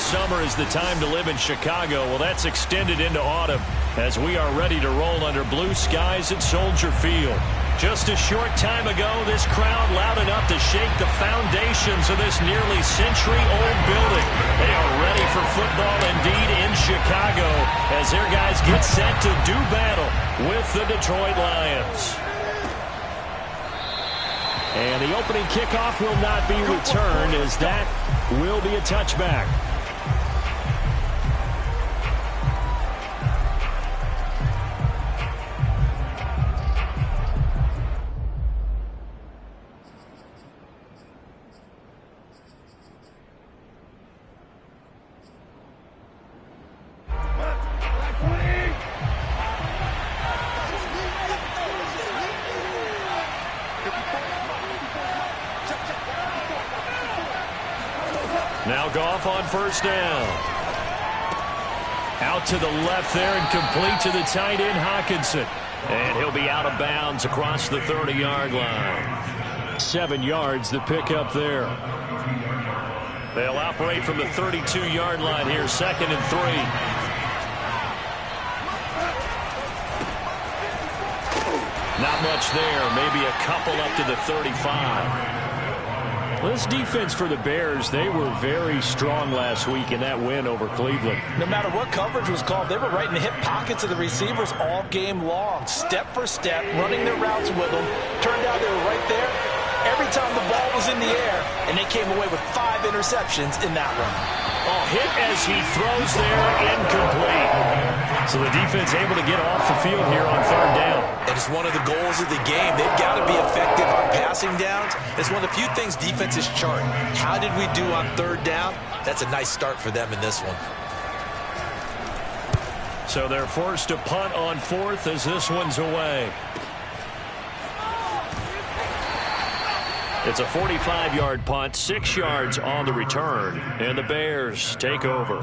summer is the time to live in Chicago. Well, that's extended into autumn as we are ready to roll under blue skies at Soldier Field. Just a short time ago, this crowd loud enough to shake the foundations of this nearly century-old building. They are ready for football indeed in Chicago as their guys get set to do battle with the Detroit Lions. And the opening kickoff will not be returned as that will be a touchback. Now Goff on first down. Out to the left there and complete to the tight end, Hockenson. And he'll be out of bounds across the 30-yard line. 7 yards the pickup there. They'll operate from the 32-yard line here, 2nd and 3. Not much there, maybe a couple up to the 35. Well, this defense for the Bears, they were very strong last week in that win over Cleveland. No matter what coverage was called, they were right in the hip pockets of the receivers all game long. Step for step, running their routes with them. Turned out they were right there every time the ball was in the air, and they came away with 5 interceptions in that one. Oh, hit as he throws there, incomplete. So the defense able to get off the field here on 3rd down. And it's one of the goals of the game. They've got to be effective on passing downs. It's one of the few things defenses chart. How did we do on 3rd down? That's a nice start for them in this one. So they're forced to punt on 4th as this one's away. It's a 45-yard punt, 6 yards on the return, and the Bears take over.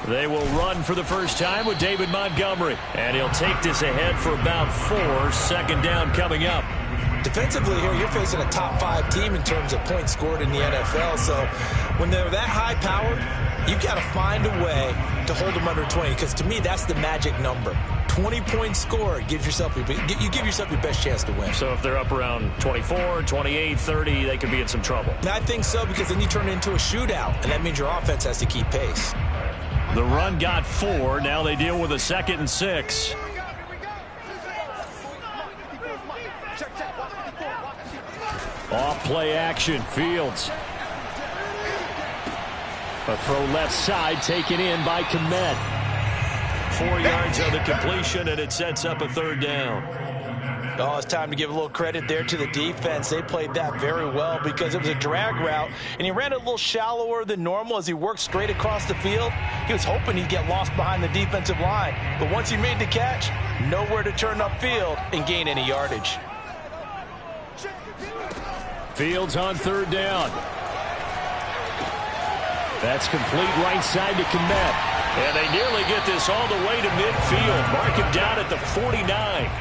They will run for the first time with David Montgomery. And he'll take this ahead for about 4. 2nd down coming up. Defensively here, you're facing a top 5 team in terms of points scored in the NFL. So when they're that high-powered, you've got to find a way to hold them under 20. Because to me, that's the magic number. 20 points scored gives yourself you give yourself your best chance to win. So if they're up around 24, 28, 30, they could be in some trouble. And I think so, because then you turn it into a shootout, and that means your offense has to keep pace. The run got 4. Now they deal with a 2nd and 6. Off play action. Fields. A throw left side taken in by Kmet. 4 yards on the completion, and it sets up a 3rd down. Oh, it's time to give a little credit there to the defense. They played that very well because it was a drag route, and he ran it a little shallower than normal as he worked straight across the field. He was hoping he'd get lost behind the defensive line, but once he made the catch, nowhere to turn upfield and gain any yardage. Fields on 3rd down. That's complete right side to Kmet. And they nearly get this all the way to midfield. Mark him down at the 49.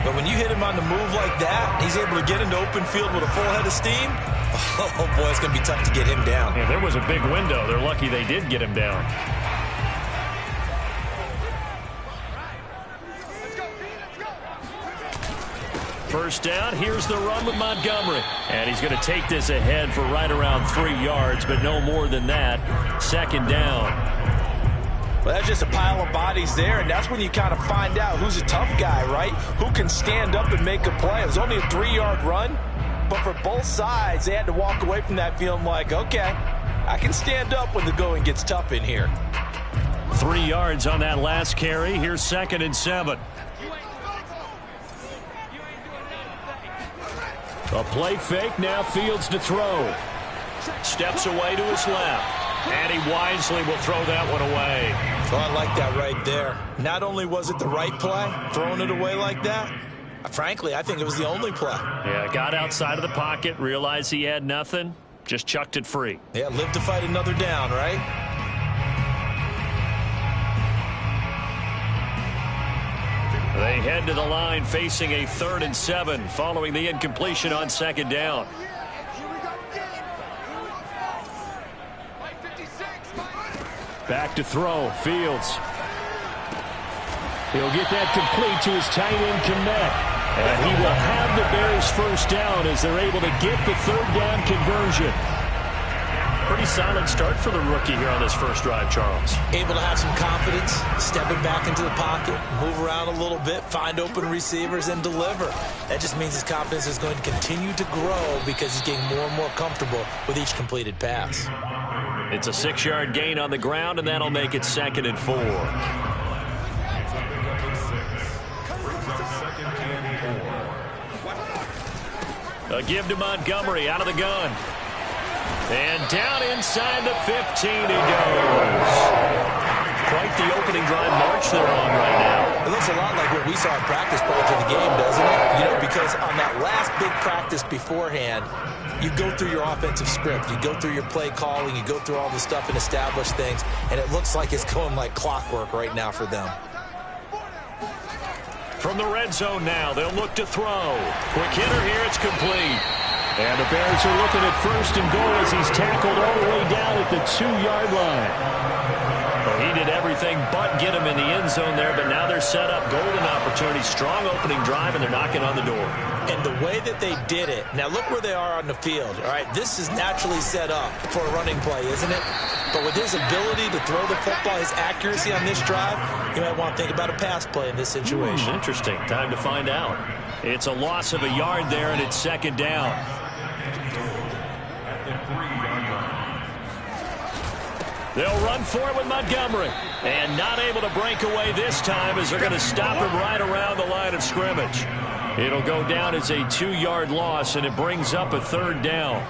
But when you hit him on the move like that, he's able to get into open field with a full head of steam. Oh, boy, it's going to be tough to get him down. Yeah, there was a big window. They're lucky they did get him down. First down, here's the run with Montgomery. And he's going to take this ahead for right around 3 yards, but no more than that. 2nd down. Well, that's just a pile of bodies there, and that's when you kind of find out who's a tough guy, right? Who can stand up and make a play. It was only a 3-yard run, but for both sides, they had to walk away from that feeling like, okay, I can stand up when the going gets tough in here. 3 yards on that last carry. Here's 2nd and 7. A play fake, now Fields to throw. Steps away to his left. And he wisely will throw that one away. Oh, I like that right there. Not only was it the right play, throwing it away like that, frankly, I think it was the only play. Yeah, got outside of the pocket, realized he had nothing, just chucked it free. Yeah, live to fight another down, right? They head to the line facing a 3rd and 7 following the incompletion on 2nd down. Back to throw. Fields. He'll get that complete to his tight end, Kmet. And he will have the Bears first down as they're able to get the 3rd down conversion. Pretty solid start for the rookie here on this first drive, Charles. Able to have some confidence, stepping back into the pocket, move around a little bit, find open receivers, and deliver. That just means his confidence is going to continue to grow because he's getting more and more comfortable with each completed pass. It's a 6-yard gain on the ground, and that'll make it 2nd and 4. A give to Montgomery out of the gun. And down inside the 15 he goes. Quite the opening drive march they're on right now. It looks a lot like what we saw in practice prior to the game, doesn't it? You know, because on that last big practice beforehand, you go through your offensive script. You go through your play calling. You go through all the stuff and establish things. And it looks like it's going like clockwork right now for them. From the red zone now, they'll look to throw. Quick hitter here, it's complete. And the Bears are looking at 1st and goal as he's tackled all the way down at the 2-yard line. Well, he did everything but get him in the end zone there, but now they're set up. Golden opportunity, strong opening drive, and they're knocking on the door. And the way that they did it, now look where they are on the field. All right, this is naturally set up for a running play, isn't it? But with his ability to throw the football, his accuracy on this drive, you might want to think about a pass play in this situation. Interesting. Time to find out. It's a loss of a yard there, and it's 2nd down. They'll run for it with Montgomery. And not able to break away this time as they're going to stop him right around the line of scrimmage. It'll go down as a 2-yard loss, and it brings up a 3rd down.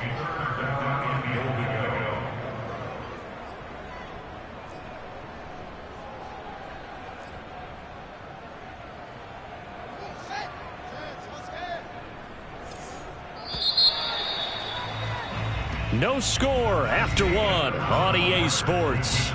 No score after 1 on EA Sports.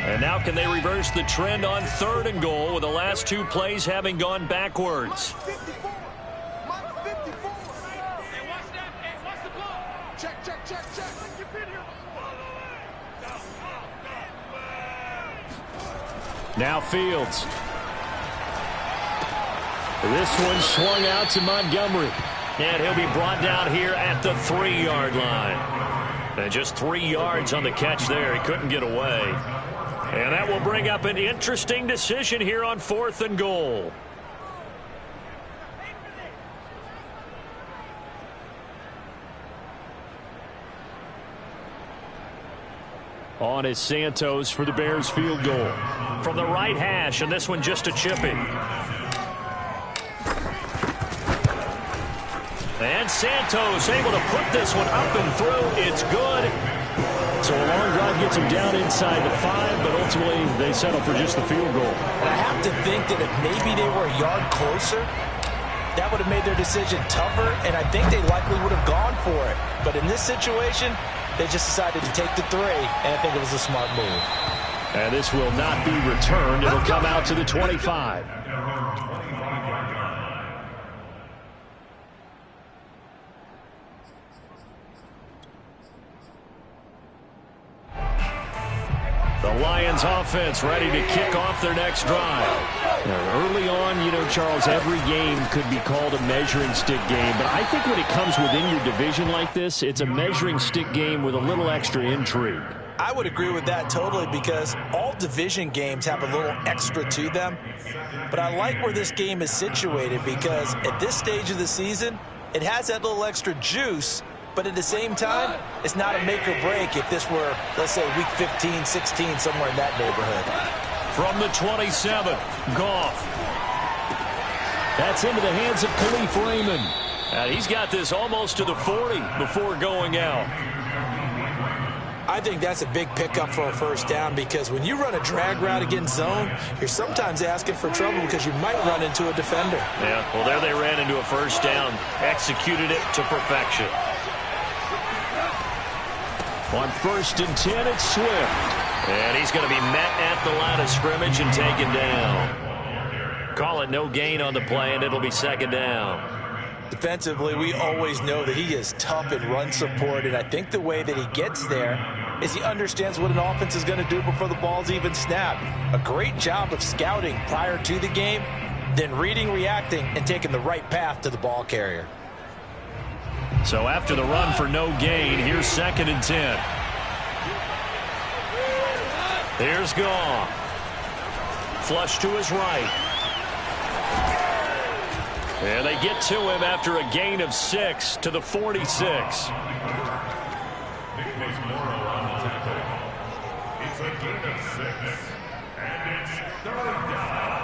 And now can they reverse the trend on 3rd and goal with the last 2 plays having gone backwards? Now Fields. This one swung out to Montgomery. And he'll be brought down here at the 3-yard line. And just 3 yards on the catch there. He couldn't get away. And that will bring up an interesting decision here on 4th and goal. On is Santos for the Bears field goal. From the right hash, and this one just a chippy. And Santos able to put this one up and through. It's good. So a long drive gets him down inside the 5, but ultimately they settle for just the field goal. And I have to think that if maybe they were a yard closer, that would have made their decision tougher, and I think they likely would have gone for it. But in this situation, they just decided to take the 3, and I think it was a smart move. And this will not be returned. It'll come out to the 25. The Lions offense ready to kick off their next drive. Now, early on, you know, Charles, every game could be called a measuring stick game. But I think when it comes within your division like this, it's a measuring stick game with a little extra intrigue. I would agree with that totally because all division games have a little extra to them. But I like where this game is situated because at this stage of the season, it has that little extra juice But at the same time, it's not a make or break if this were, let's say, week 15, 16, somewhere in that neighborhood. From the 27, Goff. That's into the hands of Khalif Raymond. He's got this almost to the 40 before going out. I think that's a big pickup for a first down because when you run a drag route against zone, you're sometimes asking for trouble because you might run into a defender. Yeah, well, there they ran into a first down. Executed it to perfection. On 1st and 10, it's Swift. And he's going to be met at the line of scrimmage and taken down. Call it no gain on the play, and it'll be 2nd down. Defensively, we always know that he is tough in run support, and I think the way that he gets there is he understands what an offense is going to do before the ball's even snapped. A great job of scouting prior to the game, then reading, reacting, and taking the right path to the ball carrier. So after the run for no gain, here's 2nd and 10. Here's Goff. Flush to his right. And they get to him after a gain of 6 to the 46. It's a gain of 6, and it's 3rd down.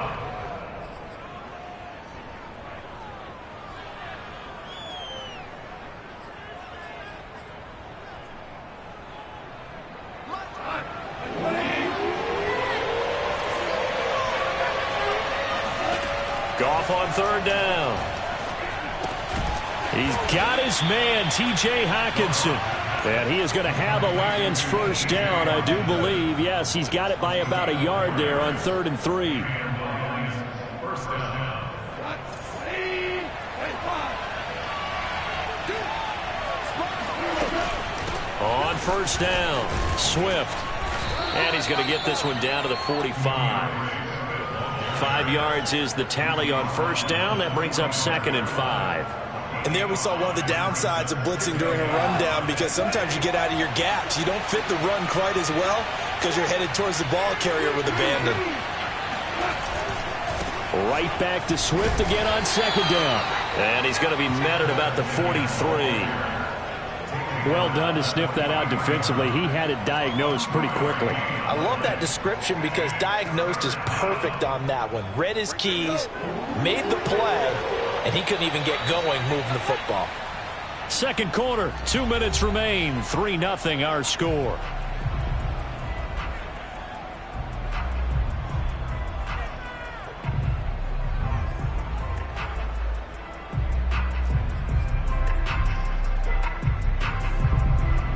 Goff on 3rd down. He's got his man, T.J. Hockenson. And he is going to have a Lions first down, I do believe. Yes, he's got it by about a yard there on 3rd and 3. First down. On 1st down, Swift. And he's going to get this one down to the 45. 5 yards is the tally on 1st down. That brings up 2nd and 5. And there we saw one of the downsides of blitzing during a rundown because sometimes you get out of your gaps. You don't fit the run quite as well because you're headed towards the ball carrier with abandon. Right back to Swift again on 2nd down. And he's going to be met at about the 43. Well done to sniff that out defensively. He had it diagnosed pretty quickly. I love that description because diagnosed is perfect on that one. Read his keys, made the play, and he couldn't even get going moving the football. 2nd quarter, 2 minutes remain. 3-0 our score.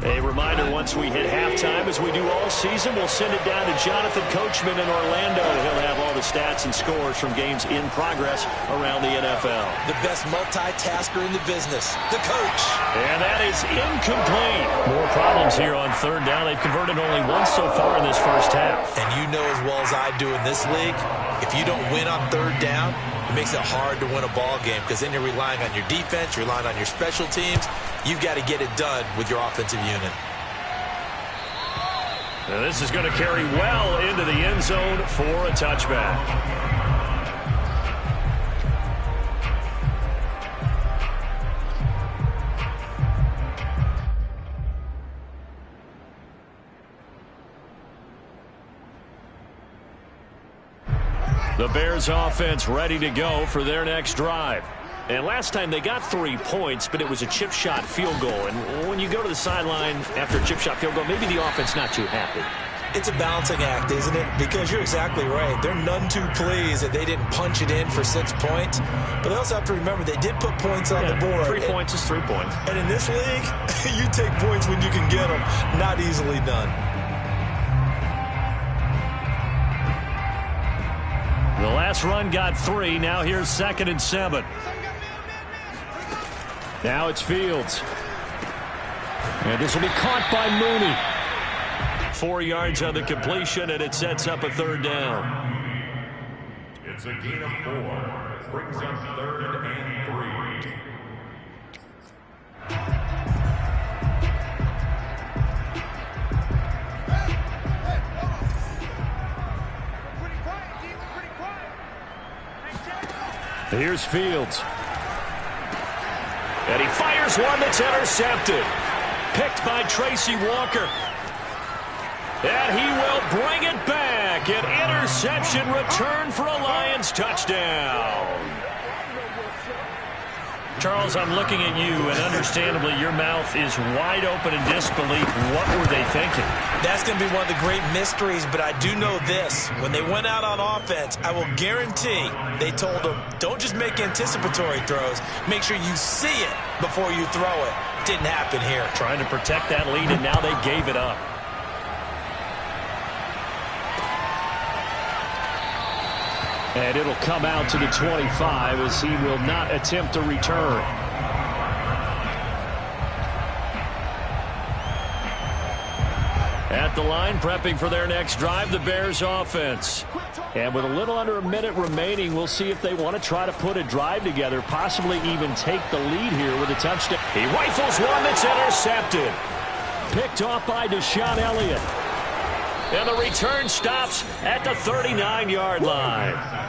A reminder, once we hit halftime, as we do all season, we'll send it down to Jonathan Coachman in Orlando. He'll have all the stats and scores from games in progress around the NFL. The best multitasker in the business, the coach. And that is incomplete. More problems here on 3rd down. They've converted only once so far in this first half. And you know as well as I do in this league, if you don't win on 3rd down, it makes it hard to win a ball game because then you're relying on your defense, you're relying on your special teams. You've got to get it done with your offensive unit. Now this is going to carry well into the end zone for a touchback. The Bears offense ready to go for their next drive. And last time they got 3 points, but it was a chip shot field goal. And when you go to the sideline after a chip shot field goal, maybe the offense not too happy. It's a balancing act, isn't it? Because you're exactly right. They're none too pleased that they didn't punch it in for 6 points. But they also have to remember they did put points on the board. 3 points is 3 points. And in this league, you take points when you can get them. Not easily done. The last run got 3. Now here's 2nd and 7. Now it's Fields. And this will be caught by Mooney. 4 yards on the completion, and it sets up a 3rd down. It's a gain of 4. Brings up 3rd and 3. Here's Fields. And he fires one that's intercepted. Picked by Tracy Walker. And he will bring it back. An interception return for a Lions touchdown. Charles, I'm looking at you, and understandably, your mouth is wide open in disbelief. What were they thinking? That's going to be one of the great mysteries, but I do know this. When they went out on offense, I will guarantee they told them, don't just make anticipatory throws. Make sure you see it before you throw it. Didn't happen here. Trying to protect that lead, and now they gave it up. And it'll come out to the 25 as he will not attempt a return. At the line, prepping for their next drive, the Bears offense. And with a little under a minute remaining, we'll see if they want to try to put a drive together, possibly even take the lead here with a touchdown. He rifles one that's intercepted. Picked off by Deshaun Elliott. And the return stops at the 39-yard line.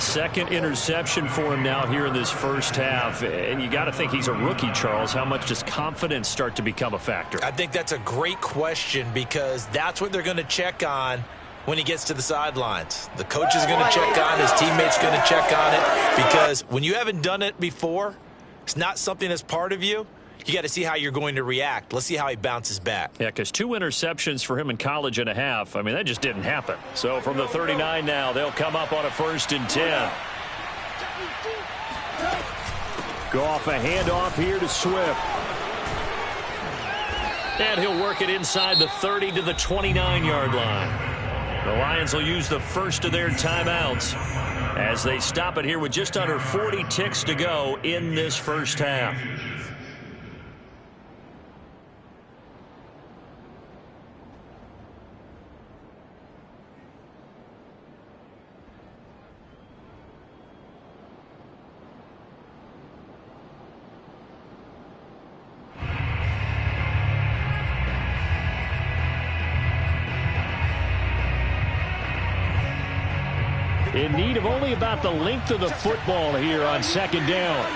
Second interception for him now here in this first half. And you got to think he's a rookie, Charles. How much does confidence start to become a factor? I think that's a great question because that's what they're going to check on when he gets to the sidelines. The coach is going to check on, his teammates going to check on it, because when you haven't done it before, it's not something that's part of you. You got to see how you're going to react. Let's see how he bounces back. Yeah, because 2 interceptions for him in college and a half. I mean, that just didn't happen. So from the 39 now, they'll come up on a 1st and 10. Goff, a handoff here to Swift. And he'll work it inside the 30 to the 29-yard line. The Lions will use the first of their timeouts as they stop it here with just under 40 ticks to go in this first half. In need of only about the length of the football here on 2nd down.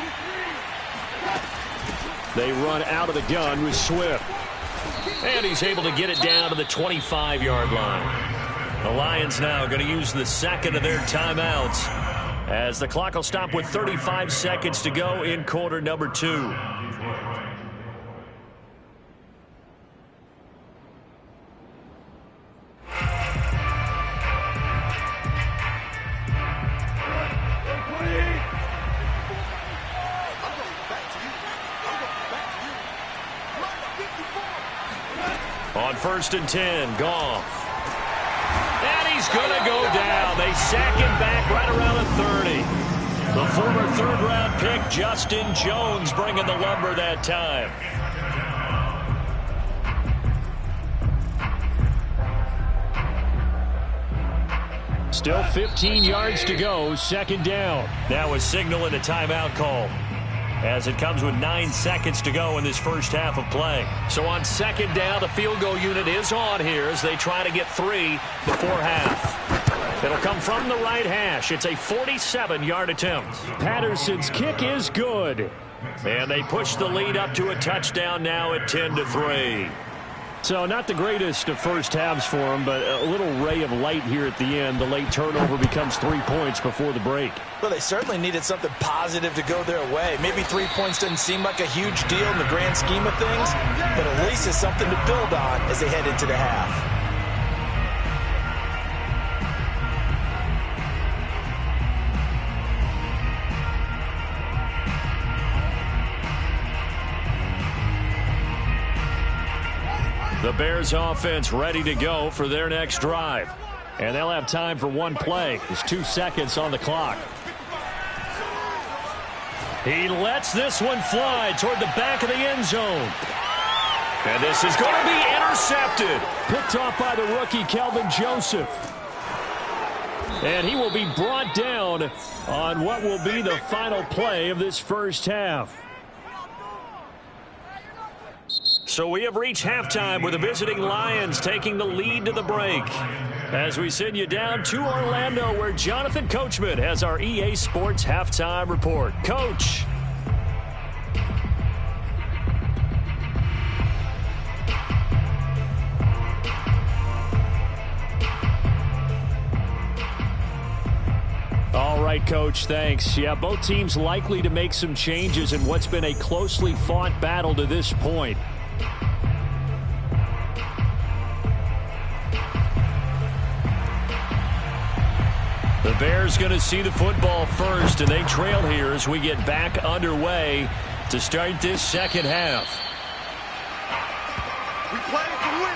They run out of the gun with Swift. And he's able to get it down to the 25-yard line. The Lions now going to use the second of their timeouts as the clock will stop with 35 seconds to go in quarter number 2. On 1st and 10, Goff. And he's going to go down. They sack him back right around the 30. The former 3rd-round pick, Justin Jones, bringing the lumber that time. Still 15 yards to go, 2nd down. Now a signal and a timeout call, as it comes with 9 seconds to go in this first half of play. So on 2nd down, the field goal unit is on here as they try to get 3 before half. It'll come from the right hash. It's a 47-yard attempt. Patterson's kick is good. And they push the lead up to a touchdown now at 10-3. So not the greatest of first halves for him, but a little ray of light here at the end. The late turnover becomes 3 points before the break. Well, they certainly needed something positive to go their way. Maybe 3 points doesn't seem like a huge deal in the grand scheme of things, but at least it's something to build on as they head into the half. The Bears offense ready to go for their next drive. And they'll have time for one play. There's 2 seconds on the clock. He lets this one fly toward the back of the end zone. And this is going to be intercepted. Picked off by the rookie, Kelvin Joseph. And he will be brought down on what will be the final play of this first half. So we have reached halftime with the visiting Lions taking the lead to the break. As we send you down to Orlando, where Jonathan Coachman has our EA Sports halftime report. Coach. right, Coach. Thanks. Yeah, both teams likely to make some changes in what's been a closely fought battle to this point. The Bears going to see the football first, and they trail here as we get back underway to start this second half. We play to win.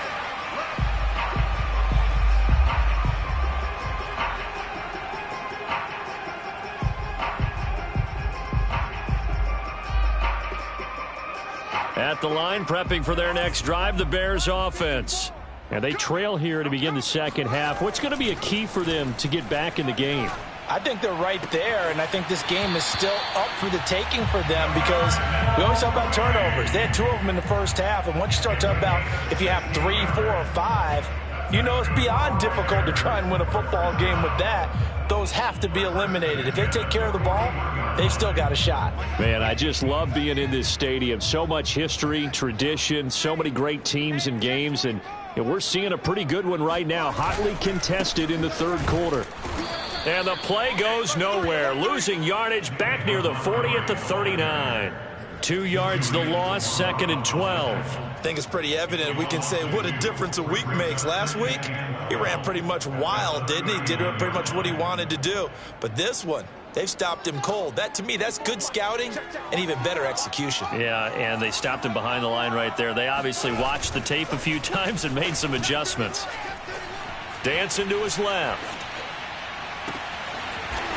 At the line, prepping for their next drive, the Bears offense. And they trail here to begin the second half. What's going to be a key for them to get back in the game? I think they're right there, and I think this game is still up for the taking for them because we always talk about turnovers. They had 2 of them in the first half, and once you start talking about if you have 3, 4, or 5, you know it's beyond difficult to try and win a football game with that. Those have to be eliminated. If they take care of the ball, they've still got a shot. Man, I just love being in this stadium. So much history, tradition, so many great teams and games, and we're seeing a pretty good one right now, hotly contested in the third quarter. And the play goes nowhere, losing yardage back near the 40 at the 39. 2 yards the loss, 2nd and 12. I think it's pretty evident. We can say what a difference a week makes. Last week, he ran pretty much wild, didn't he? Did pretty much what he wanted to do. But this one, they've stopped him cold. That, to me, that's good scouting and even better execution. Yeah, and they stopped him behind the line right there. They obviously watched the tape a few times and made some adjustments. Dancing to his left.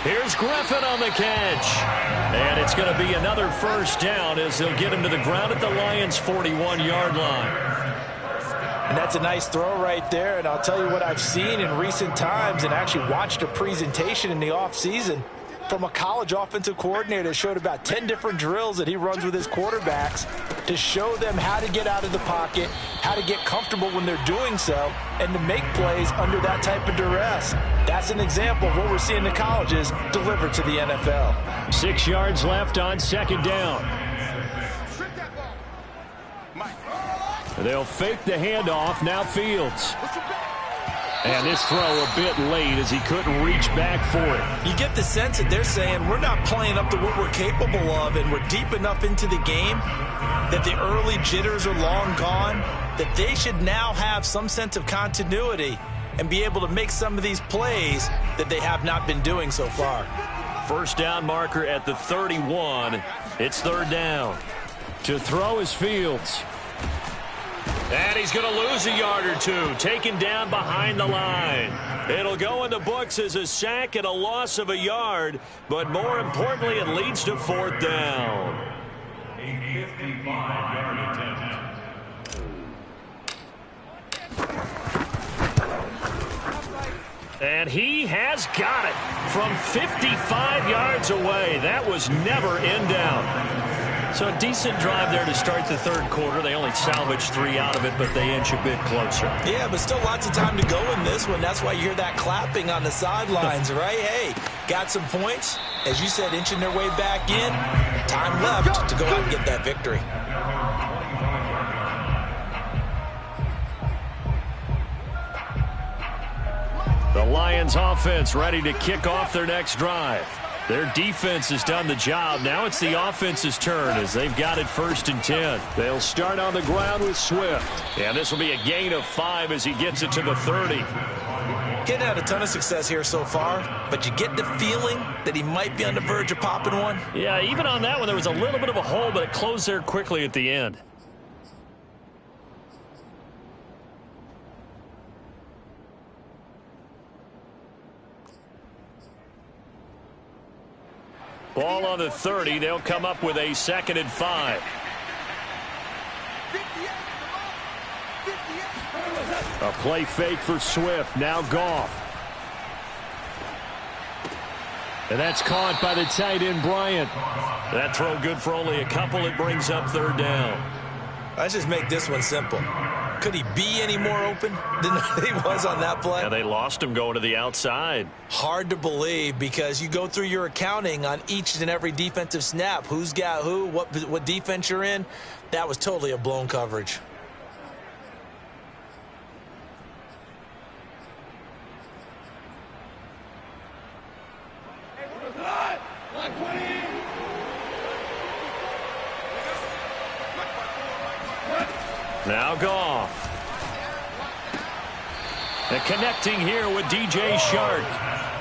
Here's Griffin on the catch. And it's going to be another first down as they'll get him to the ground at the Lions' 41-yard line. And that's a nice throw right there. And I'll tell you what I've seen in recent times and actually watched a presentation in the offseason from a college offensive coordinator that showed about 10 different drills that he runs with his quarterbacks to show them how to get out of the pocket, how to get comfortable when they're doing so, and to make plays under that type of duress. That's an example of what we're seeing the colleges deliver to the NFL. 6 yards left on second down. They'll fake the handoff. Now Fields. And this throw a bit late as he couldn't reach back for it. You get the sense that they're saying we're not playing up to what we're capable of, and we're deep enough into the game that the early jitters are long gone, that they should now have some sense of continuity and be able to make some of these plays that they have not been doing so far. First down marker at the 31. It's third down. To throw is Fields. And he's going to lose a yard or two, taken down behind the line. It'll go in the books as a sack and a loss of a yard, but more importantly, it leads to fourth down. A 55-yard attempt. And he has got it from 55 yards away. That was never in down. So a decent drive there to start the third quarter. They only salvaged 3 out of it, but they inch a bit closer. Yeah, but still lots of time to go in this one. That's why you hear that clapping on the sidelines, right? Hey, got some points. As you said, inching their way back in. Time left to go out and get that victory. The Lions offense ready to kick off their next drive. Their defense has done the job. Now it's the offense's turn as they've got it 1st and 10. They'll start on the ground with Swift. And this will be a gain of 5 as he gets it to the 30. Getting had a ton of success here so far, but you get the feeling that he might be on the verge of popping one. Yeah, even on that one, there was a little bit of a hole, but it closed there quickly at the end. Ball on the 30. They'll come up with a 2nd and 5. A play fake for Swift. Now Goff. And that's caught by the tight end, Bryant. That throw good for only a couple. It brings up third down. Let's just make this one simple. Could he be any more open than he was on that play? Yeah, they lost him going to the outside. Hard to believe because you go through your accounting on each and every defensive snap. Who's got who, what defense you're in. That was totally a blown coverage. Now Goff. And connecting here with DJ Shark.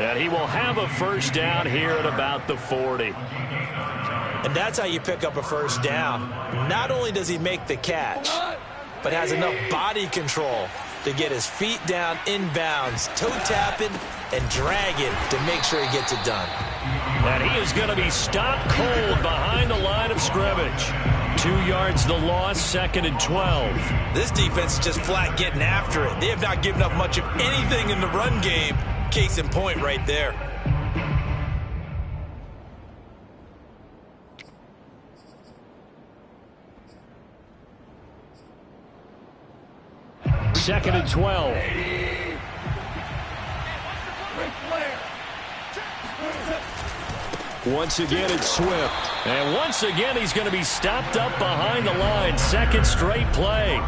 And he will have a first down here at about the 40. And that's how you pick up a first down. Not only does he make the catch, but has enough body control to get his feet down inbounds, toe tapping and dragging to make sure he gets it done. And he is going to be stopped cold behind the line of scrimmage. 2 yards the loss, 2nd and 12. This defense is just flat getting after it. They have not given up much of anything in the run game. Case in point right there. Second and 12. Once again, it's Swift. And once again, he's going to be stopped up behind the line. Second straight play.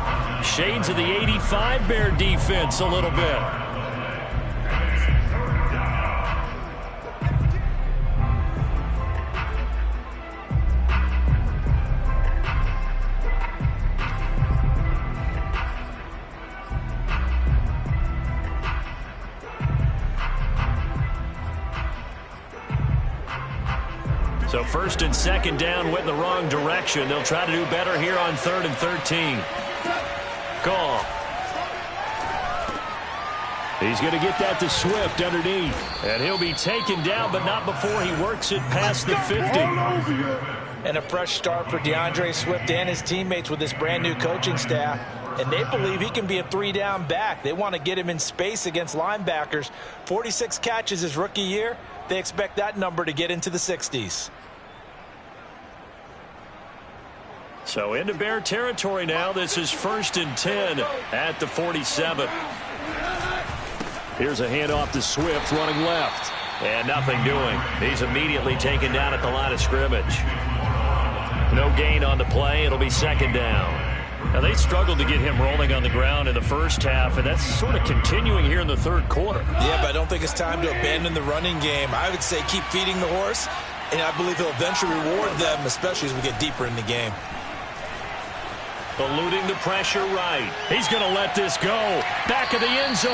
Shades of the 85 Bear defense a little bit. So 1st and 2nd down went in the wrong direction. They'll try to do better here on 3rd and 13. Goff. He's going to get that to Swift underneath. And he'll be taken down, but not before he works it past the 50. And a fresh start for DeAndre Swift and his teammates with this brand new coaching staff. And they believe he can be a 3-down back. They want to get him in space against linebackers. 46 catches his rookie year. They expect that number to get into the 60s. So into Bear territory now. This is 1st and 10 at the 47. Here's a handoff to Swift running left. And nothing doing. He's immediately taken down at the line of scrimmage. No gain on the play. It'll be 2nd down. Now, they struggled to get him rolling on the ground in the first half, and that's sort of continuing here in the 3rd quarter. Yeah, but I don't think it's time to abandon the running game. I would say keep feeding the horse, and I believe he'll eventually reward them, especially as we get deeper in the game. Eluding the pressure right. He's going to let this go. Back of the end zone.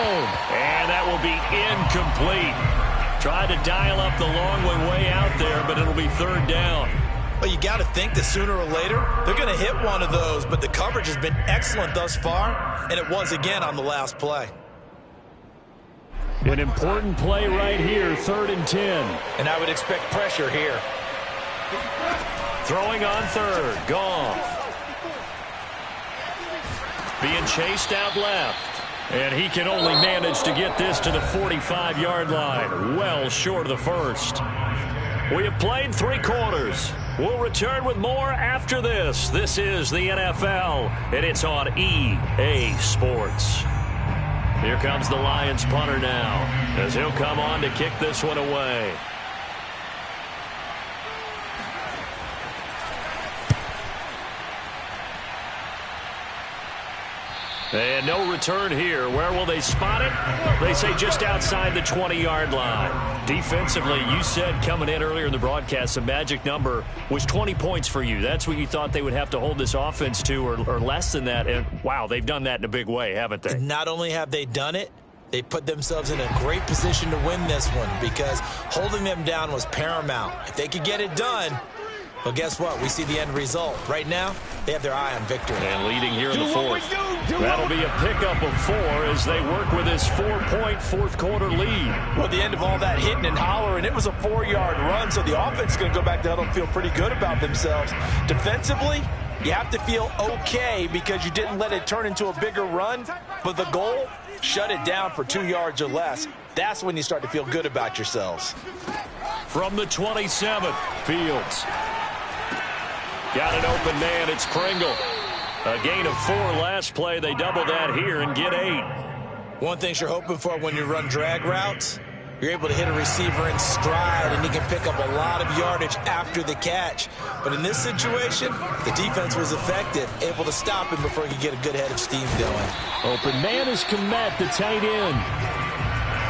And that will be incomplete. Tried to dial up the long way out there, but it'll be 3rd down. Well, you got to think that sooner or later, they're going to hit one of those, but the coverage has been excellent thus far, and it was again on the last play. An important play right here, 3rd and 10. And I would expect pressure here. Throwing on 3rd, Goff. Being chased out left. And he can only manage to get this to the 45-yard line. Well short of the 1st. We have played 3 quarters. We'll return with more after this. This is the NFL, and it's on EA Sports. Here comes the Lions punter now, as he'll come on to kick this one away. And no return here. Where will they spot it? They say just outside the 20-yard line. Defensively, you said coming in earlier in the broadcast, the magic number was 20 points for you. That's what you thought they would have to hold this offense to, or less than that. And, wow, they've done that in a big way, haven't they? Not only have they done it, they put themselves in a great position to win this one because holding them down was paramount. If they could get it done, well, guess what? We see the end result. Right now, they have their eye on victory. And leading here in the 4th. That'll be a pickup of 4 as they work with this 4-point 4th quarter lead. Well, at the end of all that hitting and hollering, it was a 4-yard run, so the offense is going to go back to huddle and feel pretty good about themselves. Defensively, you have to feel okay because you didn't let it turn into a bigger run, but the goal, shut it down for 2 yards or less. That's when you start to feel good about yourselves. From the 27th, Fields. Got an open man, it's Pringle. A gain of 4 last play. They double that here and get 8. One thing you're hoping for when you run drag routes, you're able to hit a receiver in stride, and he can pick up a lot of yardage after the catch. But in this situation, the defense was effective, able to stop him before he could get a good head of steam going. Open man is Komet, the tight end.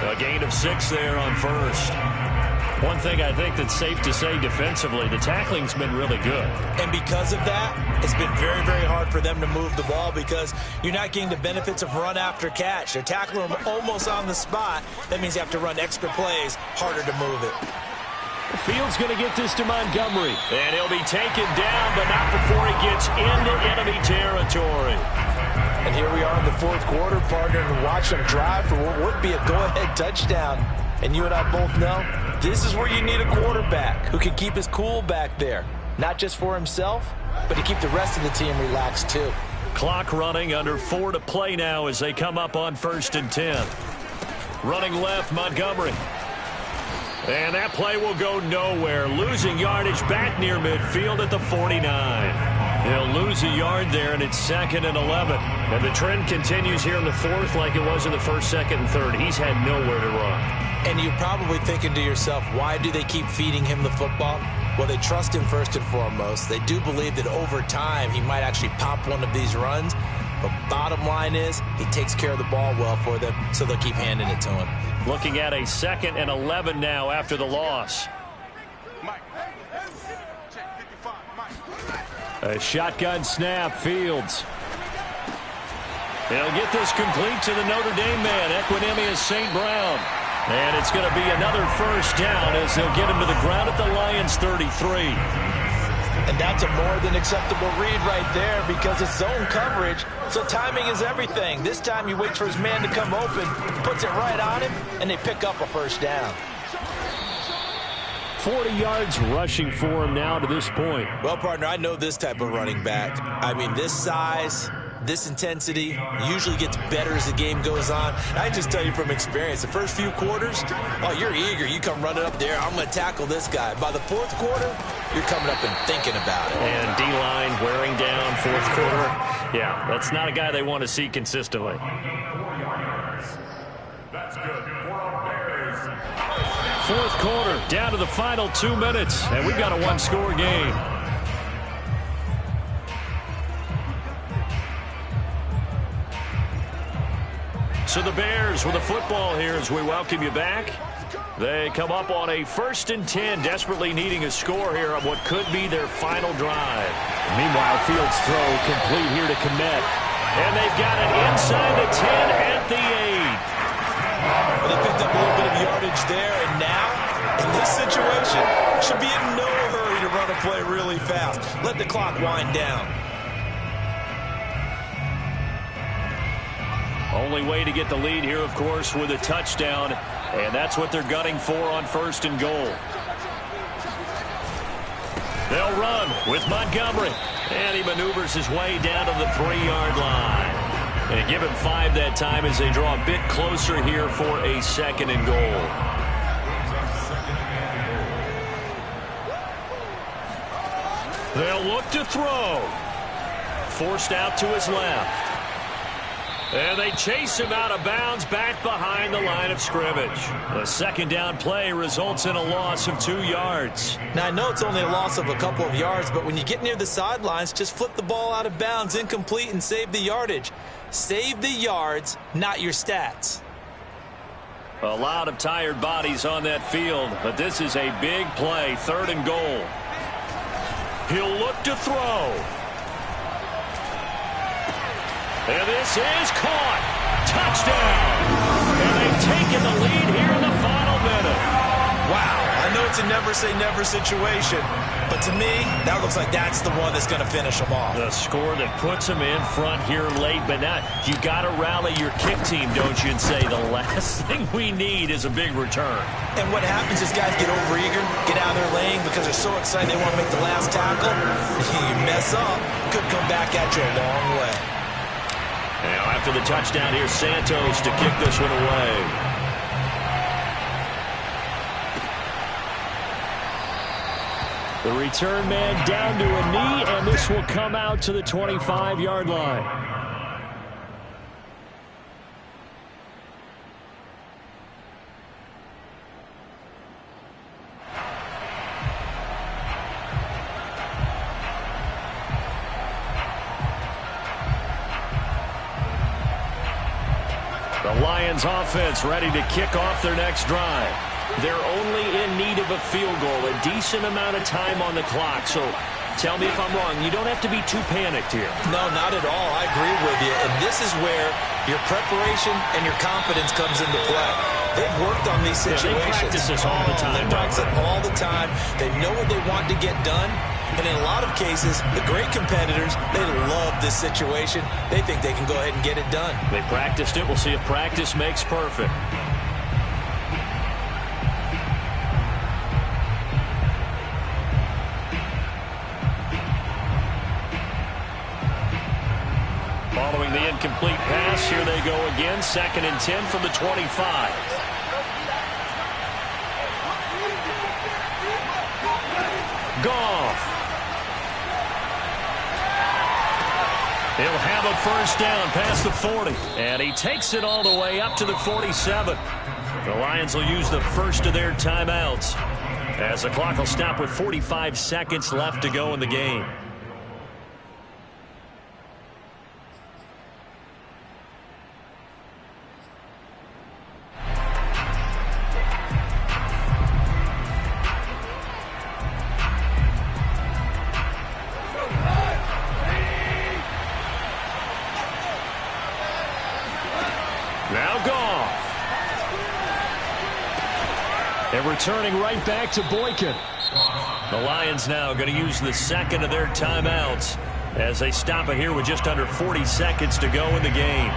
A gain of 6 there on 1st. One thing I think that's safe to say defensively, the tackling's been really good. And because of that, it's been very, very hard for them to move the ball because you're not getting the benefits of run after catch. They're tackling them almost on the spot. That means you have to run extra plays, harder to move it. Field's going to get this to Montgomery. And he'll be taken down, but not before he gets into enemy territory. And here we are in the fourth quarter, partner, and watch them drive for what would be a go-ahead touchdown. And you and I both know this is where you need a quarterback who can keep his cool back there. Not just for himself, but to keep the rest of the team relaxed too. Clock running, under 4 to play now as they come up on 1st and 10. Running left, Montgomery. And that play will go nowhere. Losing yardage back near midfield at the 49. They'll lose a yard there, and it's 2nd and 11. And the trend continues here in the fourth like it was in the first, second, and third. He's had nowhere to run. And you're probably thinking to yourself, why do they keep feeding him the football? Well, they trust him first and foremost. They do believe that over time he might actually pop one of these runs. But bottom line is he takes care of the ball well for them, so they'll keep handing it to him. Looking at a 2nd and 11 now after the loss. A shotgun snap, Fields. They'll get this complete to the Notre Dame man, Equinemius St. Brown. And it's going to be another first down as they'll get him to the ground at the Lions' 33. And that's a more than acceptable read right there because it's zone coverage, so timing is everything. This time he waits for his man to come open, puts it right on him, and they pick up a first down. 40 yards rushing for him now to this point. Well, partner, I know this type of running back. I mean, this size, this intensity usually gets better as the game goes on. I just tell you from experience, the first few quarters, oh, you're eager. You come running up there, I'm going to tackle this guy. By the fourth quarter, you're coming up and thinking about it. And D-line wearing down fourth quarter. Yeah, that's not a guy they want to see consistently. That's good. Fourth quarter, down to the final 2 minutes, and we've got a one-score game. So the Bears with the football here as we welcome you back. They come up on a 1st and 10, desperately needing a score here on what could be their final drive. Meanwhile, Fields' throw complete here to Kmet. And they've got it inside the 10 at the 8. Well, they picked up a little bit of yardage there, and now, in this situation, should be in no hurry to run a play really fast. Let the clock wind down. Only way to get the lead here, of course, with a touchdown, and that's what they're gunning for on 1st and goal. They'll run with Montgomery, and he maneuvers his way down to the 3-yard line. And give him 5 that time as they draw a bit closer here for a 2nd and goal. They'll look to throw. Forced out to his left. And they chase him out of bounds back behind the line of scrimmage. The 2nd down play results in a loss of 2 yards. Now, I know it's only a loss of a couple of yards, but when you get near the sidelines, just flip the ball out of bounds, incomplete, and save the yardage. Save the yards, not your stats. A lot of tired bodies on that field, but this is a big play, 3rd and goal. He'll look to throw. And this is caught. Touchdown. And they've taken the lead here in the final minute. Wow, I know it's a never-say-never situation, but to me, that looks like that's the one that's going to finish them off. The score that puts them in front here late, but not. You got to rally your kick team, don't you, and say the last thing we need is a big return. And what happens is guys get overeager, get out of their lane because they're so excited they want to make the last tackle. You mess up, could come back at you a long way. Now after the touchdown, here's Santos to kick this one away. The return man down to a knee, and this will come out to the 25-yard line. The Lions offense ready to kick off their next drive. They're only in need of a field goal, a decent amount of time on the clock. So tell me if I'm wrong. You don't have to be too panicked here. No, not at all. I agree with you. And this is where your preparation and your confidence comes into play. They've worked on these situations. They practice this all the time. They practice it all the time. They know what they want to get done. And in a lot of cases, the great competitors, they love this situation. They think they can go ahead and get it done. They practiced it. We'll see if practice makes perfect. Following the incomplete pass, here they go again. 2nd and 10 from the 25. Goff. He'll have a first down past the 40. And he takes it all the way up to the 47. The Lions will use the first of their timeouts as the clock will stop with 45 seconds left to go in the game. Now Goff. And returning right back to Boykin. The Lions now going to use the second of their timeouts as they stop it here with just under 40 seconds to go in the game.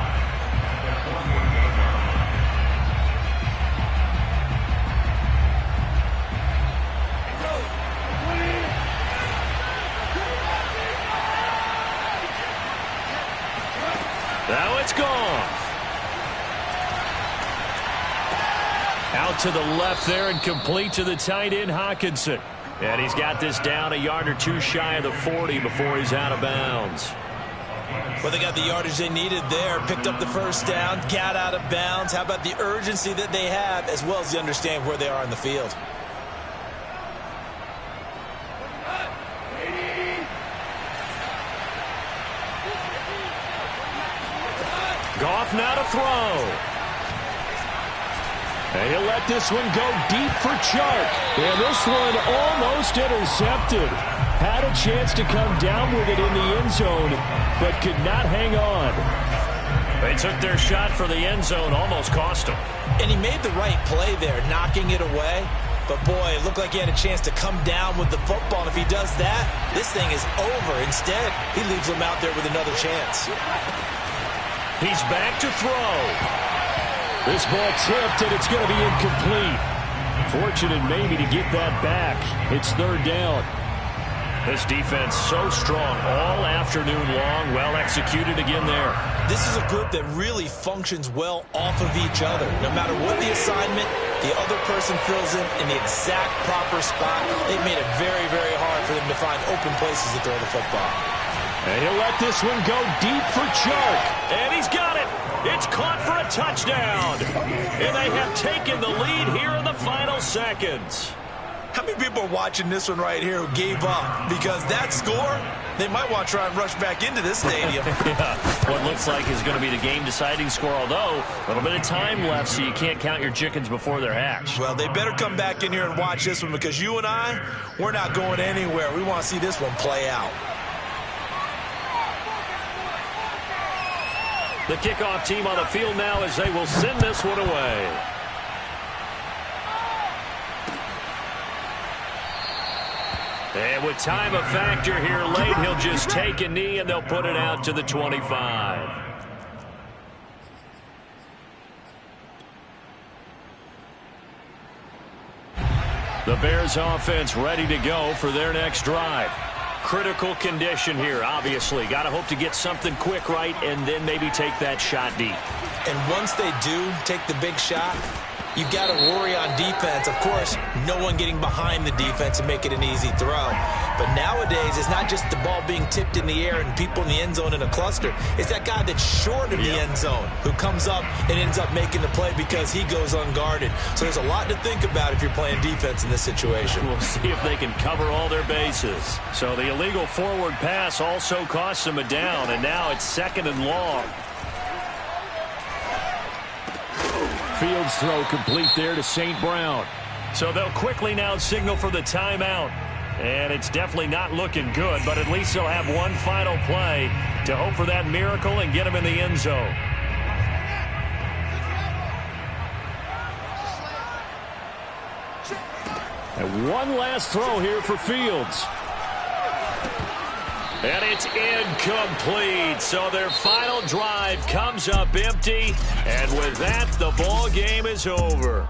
Now it's Goff. Out to the left there and complete to the tight end, Hockenson. And he's got this down a yard or two shy of the 40 before he's out of bounds. Well, they got the yardage they needed there, picked up the first down, got out of bounds. How about the urgency that they have, as well as the understand where they are in the field? Goff now to throw. And he'll let this one go deep for Chark. And this one almost intercepted. Had a chance to come down with it in the end zone, but could not hang on. They took their shot for the end zone, almost cost him. And he made the right play there, knocking it away. But, boy, it looked like he had a chance to come down with the football. And if he does that, this thing is over. Instead, he leaves him out there with another chance. He's back to throw. This ball tipped, and it's going to be incomplete. Fortunate maybe to get that back. It's 3rd down. This defense so strong all afternoon long. Well executed again there. This is a group that really functions well off of each other. No matter what the assignment, the other person fills in the exact proper spot. They've made it very, very hard for them to find open places to throw the football. And he'll let this one go deep for Chark. And he's got it. It's caught for a touchdown. And they have taken the lead here in the final seconds. How many people are watching this one right here who gave up? Because that score, they might want to try and rush back into this stadium. Yeah, what looks like is going to be the game-deciding score, although a little bit of time left, so you can't count your chickens before they're hatched. Well, they better come back in here and watch this one, because you and I, we're not going anywhere. We want to see this one play out. The kickoff team on the field now as they will send this one away. And with time a factor here late, he'll just take a knee and they'll put it out to the 25. The Bears offense ready to go for their next drive. Critical condition here, obviously. Got to hope to get something quick right and then maybe take that shot deep. And once they do take the big shot, you've got to worry on defense. Of course, no one getting behind the defense and make it an easy throw. But nowadays, it's not just the ball being tipped in the air and people in the end zone in a cluster. It's that guy that's short of the end zone who comes up and ends up making the play because he goes unguarded. So there's a lot to think about if you're playing defense in this situation. We'll see if they can cover all their bases. So the illegal forward pass also costs them a down, and now it's 2nd and long. Fields throw complete there to St. Brown. So they'll quickly now signal for the timeout. And it's definitely not looking good, but at least they'll have one final play to hope for that miracle and get them in the end zone. And one last throw here for Fields. And it's incomplete. So their final drive comes up empty. And with that, the ball game is over.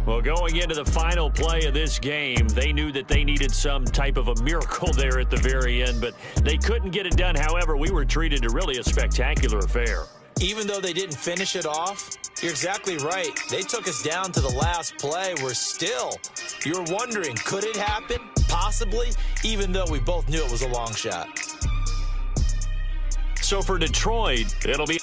Well, going into the final play of this game, they knew that they needed some type of a miracle there at the very end, but they couldn't get it done. However, we were treated to really a spectacular affair. Even though they didn't finish it off, you're exactly right. They took us down to the last play. You're wondering, could it happen? Possibly, even though we both knew it was a long shot. So for Detroit, it'll be